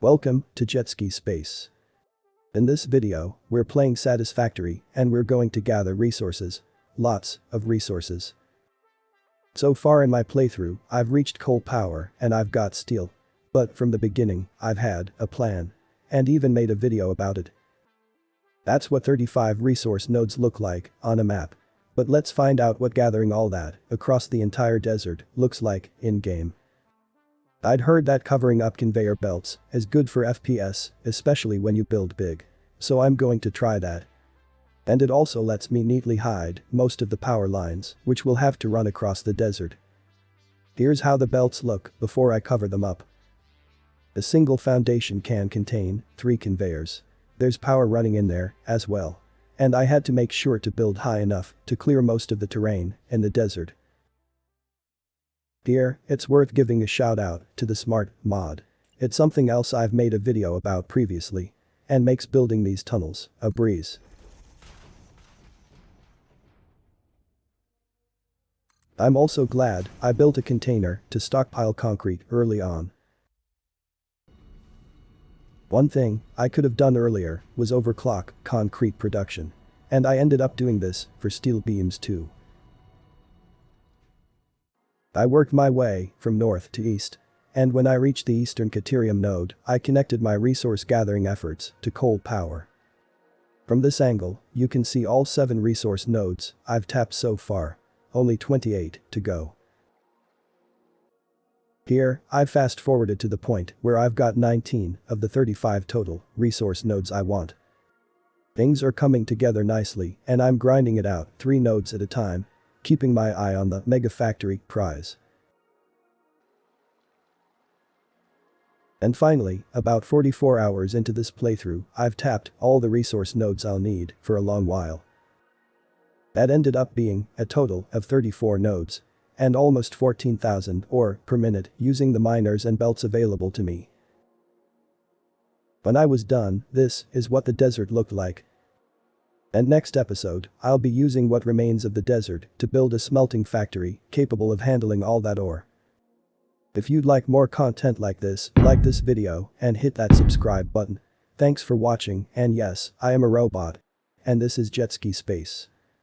Welcome to Jet Ski Space. In this video, we're playing Satisfactory and we're going to gather resources. Lots of resources. So far in my playthrough, I've reached coal power and I've got steel. But from the beginning, I've had a plan. And even made a video about it. That's what 35 resource nodes look like on a map. But let's find out what gathering all that across the entire desert looks like in-game. I'd heard that covering up conveyor belts is good for FPS, especially when you build big. So I'm going to try that. And it also lets me neatly hide most of the power lines, which will have to run across the desert. Here's how the belts look before I cover them up. A single foundation can contain 3 conveyors. There's power running in there as well. And I had to make sure to build high enough to clear most of the terrain in the desert. Here, it's worth giving a shout out to the Smart mod. It's something else I've made a video about previously. And makes building these tunnels a breeze. I'm also glad I built a container to stockpile concrete early on. One thing I could have done earlier was overclock concrete production. And I ended up doing this for steel beams too. I worked my way from north to east. And when I reached the eastern Caterium node, I connected my resource gathering efforts to coal power. From this angle, you can see all 7 resource nodes I've tapped so far. Only 28 to go. Here, I've fast forwarded to the point where I've got 19 of the 35 total resource nodes I want. Things are coming together nicely and I'm grinding it out 3 nodes at a time, keeping my eye on the Mega Factory prize. And finally, about 44 hours into this playthrough, I've tapped all the resource nodes I'll need for a long while. That ended up being a total of 34 nodes. And almost 14,000 ore per minute using the miners and belts available to me. When I was done, this is what the desert looked like. And next episode, I'll be using what remains of the desert to build a smelting factory capable of handling all that ore. If you'd like more content like this, like this video and hit that subscribe button. Thanks for watching and yes, I am a robot. And this is Jet Ski Space.